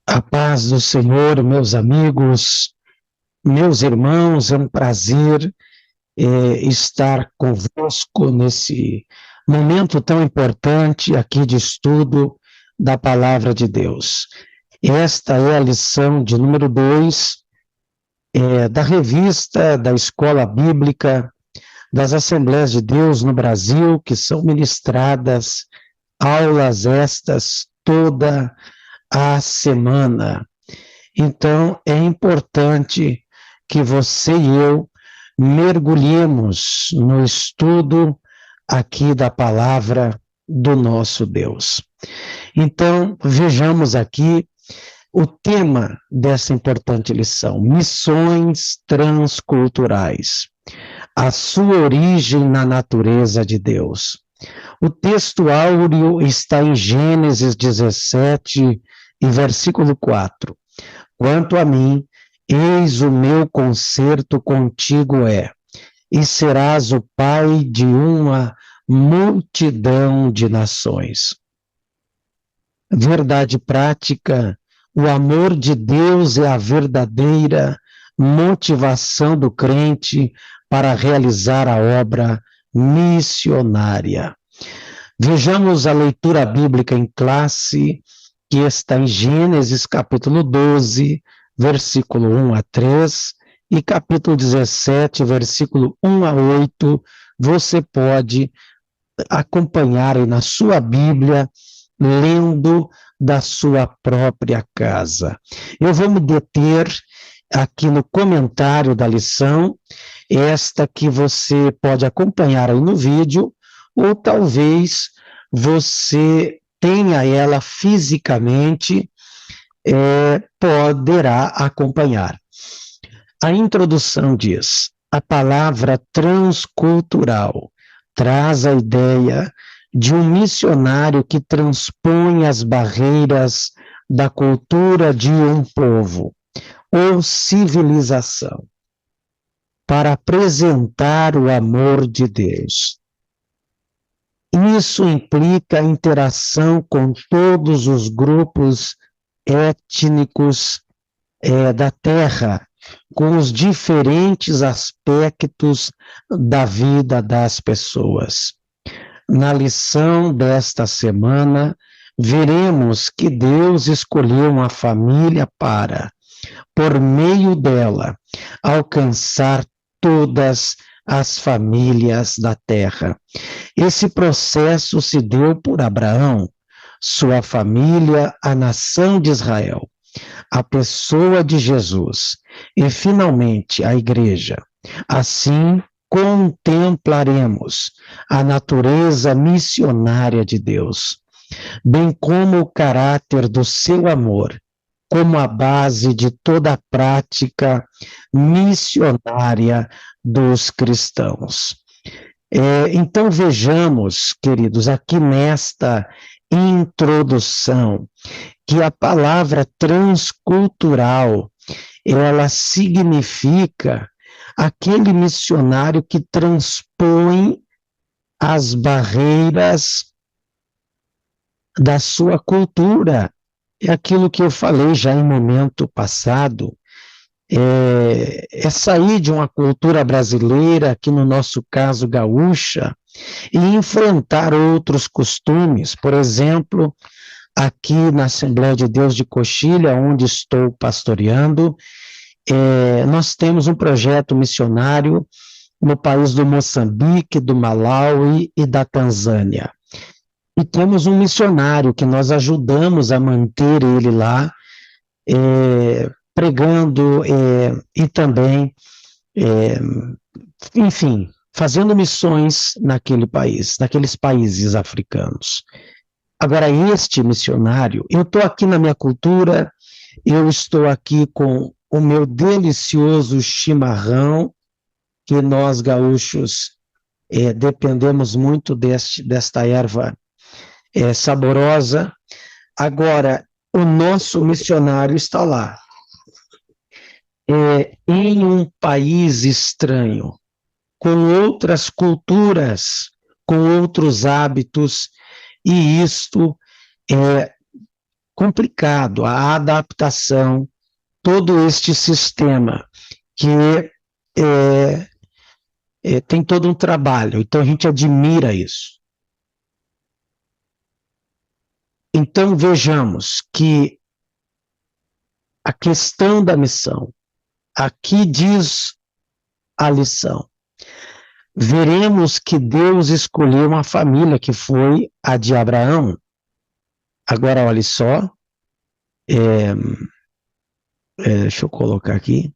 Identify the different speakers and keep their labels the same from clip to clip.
Speaker 1: A paz do Senhor, meus amigos, meus irmãos, é um prazer estar convosco nesse momento tão importante aqui de estudo da Palavra de Deus. Esta é a lição de número 2 da revista da Escola Bíblica das Assembleias de Deus no Brasil, que são ministradas aulas estas toda a semana. Então, é importante que você e eu mergulhemos no estudo aqui da palavra do nosso Deus. Então, vejamos aqui o tema dessa importante lição: missões transculturais, a sua origem na natureza de Deus. O texto áureo está em Gênesis 17 e versículo 4. Quanto a mim, eis o meu concerto contigo e serás o pai de uma multidão de nações. Verdade prática, o amor de Deus é a verdadeira motivação do crente para realizar a obra missionária. Vejamos a leitura bíblica em classe, que está em Gênesis capítulo 12, versículo 1 a 3, e capítulo 17, versículo 1 a 8, você pode acompanhar aí na sua Bíblia, lendo da sua própria casa. Eu vou me deter aqui no comentário da lição, esta que você pode acompanhar aí no vídeo, ou talvez você tenha ela fisicamente, poderá acompanhar. A introdução diz: a palavra transcultural traz a ideia de um missionário que transpõe as barreiras da cultura de um povo ou civilização para apresentar o amor de Deus. Isso implica a interação com todos os grupos étnicos da Terra, com os diferentes aspectos da vida das pessoas. Na lição desta semana, veremos que Deus escolheu uma família para, por meio dela, alcançar todas as famílias da terra. Esse processo se deu por Abraão, sua família, a nação de Israel, a pessoa de Jesus e, finalmente, a igreja. Assim, contemplaremos a natureza missionária de Deus, bem como o caráter do seu amor, como a base de toda a prática missionária dos cristãos. Então vejamos, queridos, aqui nesta introdução, que a palavra transcultural, ela significa aquele missionário que transpõe as barreiras da sua cultura. É aquilo que eu falei já em momento passado, é sair de uma cultura brasileira, aqui no nosso caso gaúcha, e enfrentar outros costumes. Por exemplo, aqui na Assembleia de Deus de Coxilha, onde estou pastoreando, nós temos um projeto missionário no país do Moçambique, do Malawi e da Tanzânia. E temos um missionário que nós ajudamos a manter ele lá, pregando e também, enfim, fazendo missões naquele país, naqueles países africanos. Agora, este missionário, eu estou aqui na minha cultura, eu estou aqui com o meu delicioso chimarrão, que nós gaúchos dependemos muito desta erva saborosa. Agora, o nosso missionário está lá, em um país estranho, com outras culturas, com outros hábitos, e isto é complicado, a adaptação, todo este sistema que tem todo um trabalho, então a gente admira isso. Então vejamos que a questão da missão, aqui diz a lição. Veremos que Deus escolheu uma família que foi a de Abraão. Agora, olha só, deixa eu colocar aqui.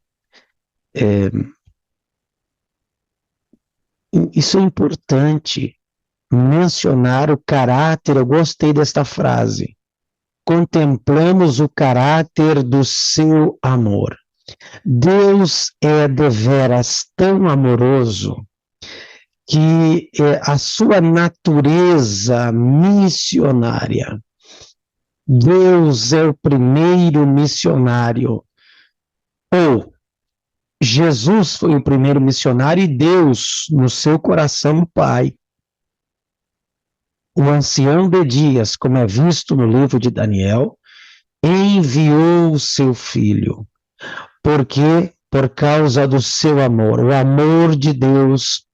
Speaker 1: Isso é importante, mencionar o caráter, eu gostei desta frase. Contemplamos o caráter do seu amor. Deus é deveras tão amoroso que a sua natureza missionária. Deus é o primeiro missionário, ou Jesus foi o primeiro missionário e Deus, no seu coração, o Pai. O ancião de dias, como é visto no livro de Daniel, enviou o seu filho, porque por causa do seu amor, o amor de Deus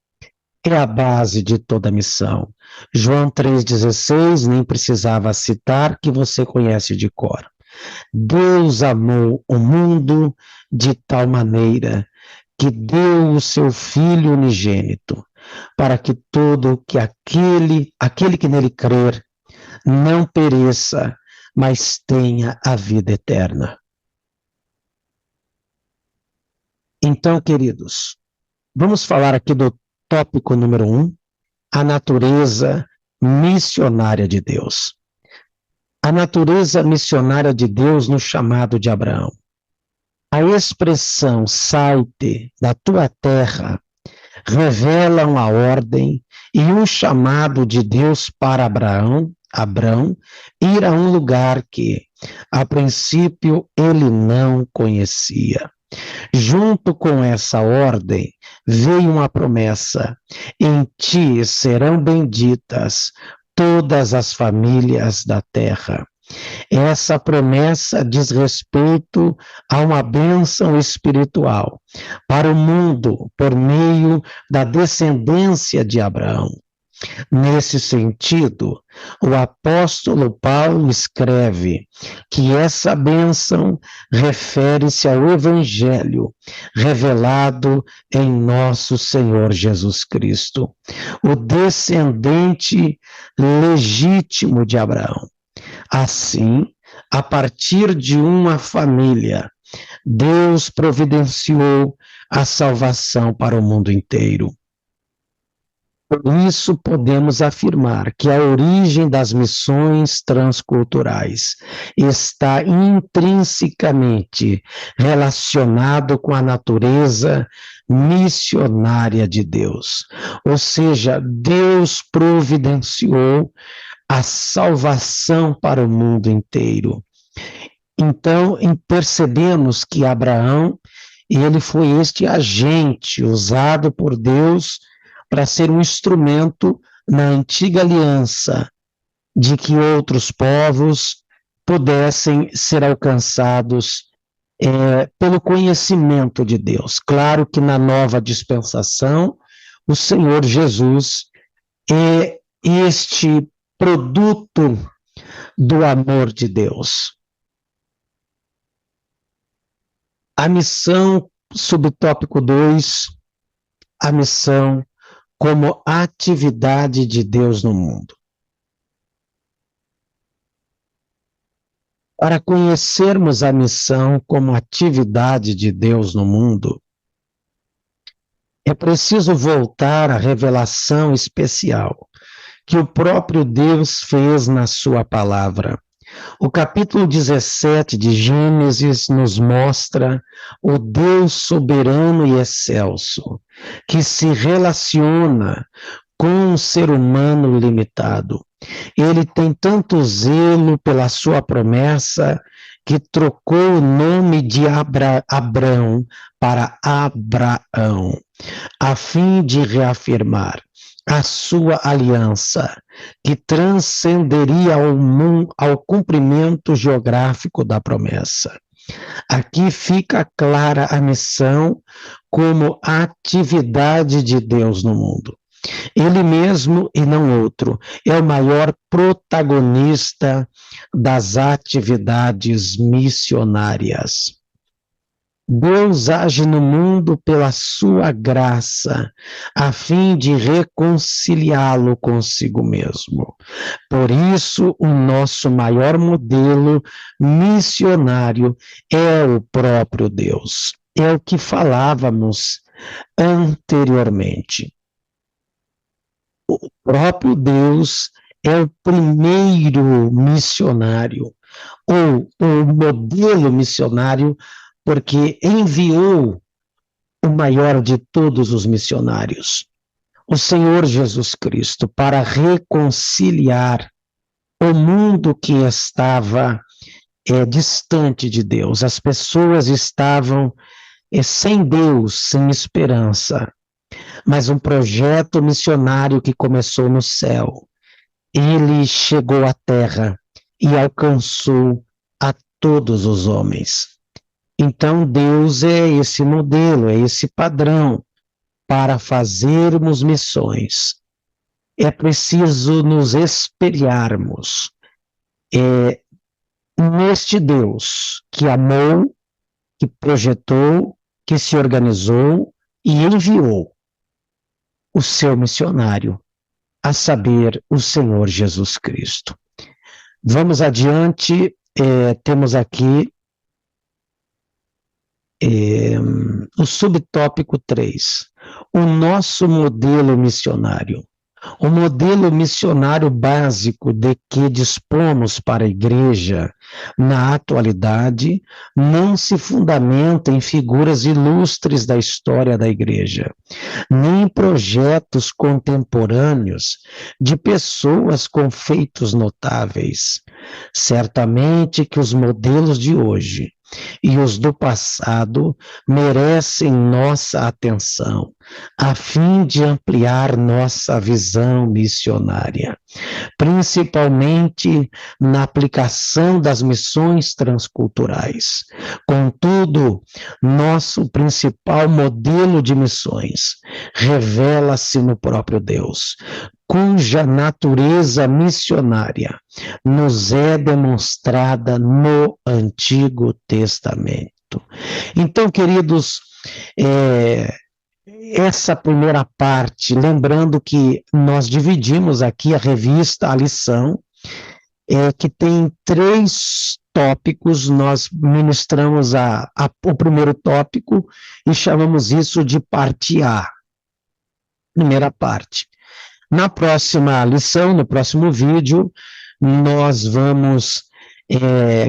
Speaker 1: é a base de toda missão. João 3,16, nem precisava citar, que você conhece de cor. Deus amou o mundo de tal maneira que deu o seu Filho unigênito, para que todo que aquele que nele crer não pereça, mas tenha a vida eterna. Então, queridos, vamos falar aqui do tópico número 1, a natureza missionária de Deus. A natureza missionária de Deus no chamado de Abraão. A expressão sai-te da tua terra revela uma ordem e um chamado de Deus para Abraão ir a um lugar que, a princípio, ele não conhecia. Junto com essa ordem, veio uma promessa: em ti serão benditas todas as famílias da terra. Essa promessa diz respeito a uma bênção espiritual para o mundo por meio da descendência de Abraão. Nesse sentido, o apóstolo Paulo escreve que essa bênção refere-se ao Evangelho revelado em nosso Senhor Jesus Cristo, o descendente legítimo de Abraão. Assim, a partir de uma família, Deus providenciou a salvação para o mundo inteiro. Por isso, podemos afirmar que a origem das missões transculturais está intrinsecamente relacionado com a natureza missionária de Deus. Ou seja, Deus providenciou a salvação para o mundo inteiro. Então, percebemos que Abraão, ele foi este agente usado por Deus para ser um instrumento na antiga aliança de que outros povos pudessem ser alcançados pelo conhecimento de Deus. Claro que na nova dispensação, o Senhor Jesus é este produto do amor de Deus. A missão, subtópico 2, a missão como atividade de Deus no mundo. Para conhecermos a missão como atividade de Deus no mundo, é preciso voltar à revelação especial que o próprio Deus fez na sua palavra. O capítulo 17 de Gênesis nos mostra o Deus soberano e excelso, que se relaciona com o ser humano limitado. Ele tem tanto zelo pela sua promessa que trocou o nome de Abrão para Abraão, a fim de reafirmar: a sua aliança, que transcenderia ao cumprimento geográfico da promessa. Aqui fica clara a missão como atividade de Deus no mundo. Ele mesmo e não outro é o maior protagonista das atividades missionárias. Deus age no mundo pela sua graça, a fim de reconciliá-lo consigo mesmo. Por isso, o nosso maior modelo missionário é o próprio Deus. É o que falávamos anteriormente. O próprio Deus é o primeiro missionário, ou o modelo missionário, porque enviou o maior de todos os missionários, o Senhor Jesus Cristo, para reconciliar o mundo que estava distante de Deus. As pessoas estavam sem Deus, sem esperança. Mas um projeto missionário que começou no céu, ele chegou à terra e alcançou a todos os homens. Então, Deus é esse modelo, é esse padrão para fazermos missões. É preciso nos espelharmos neste Deus que amou, que projetou, que se organizou e enviou o seu missionário, a saber, o Senhor Jesus Cristo. Vamos adiante, temos aqui o subtópico 3, o nosso modelo missionário. O modelo missionário básico de que dispomos para a Igreja na atualidade não se fundamenta em figuras ilustres da história da Igreja, nem em projetos contemporâneos de pessoas com feitos notáveis. Certamente que os modelos de hoje e os do passado merecem nossa atenção, a fim de ampliar nossa visão missionária, principalmente na aplicação das missões transculturais. Contudo, nosso principal modelo de missões revela-se no próprio Deus, cuja natureza missionária nos é demonstrada no Antigo Testamento. Então, queridos, essa primeira parte, lembrando que nós dividimos aqui a revista, a lição, que tem 3 tópicos, nós ministramos o primeiro tópico e chamamos isso de parte A, primeira parte. Na próxima lição, no próximo vídeo, nós vamos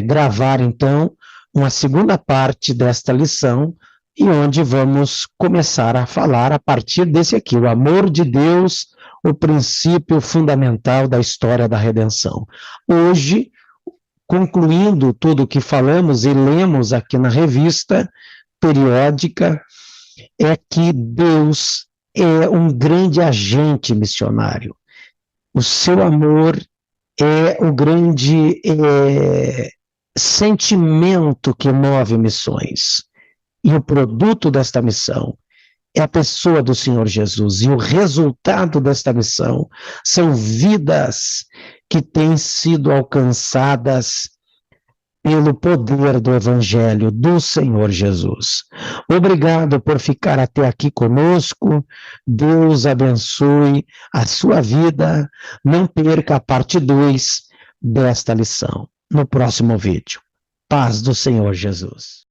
Speaker 1: gravar, então, uma segunda parte desta lição, e onde vamos começar a falar a partir desse aqui, o amor de Deus, o princípio fundamental da história da redenção. Hoje, concluindo tudo o que falamos e lemos aqui na revista periódica, é que Deus é um grande agente missionário. O seu amor é o grande sentimento que move missões. E o produto desta missão é a pessoa do Senhor Jesus. E o resultado desta missão são vidas que têm sido alcançadas pelo poder do Evangelho do Senhor Jesus. Obrigado por ficar até aqui conosco. Deus abençoe a sua vida. Não perca a parte 2 desta lição no próximo vídeo. Paz do Senhor Jesus.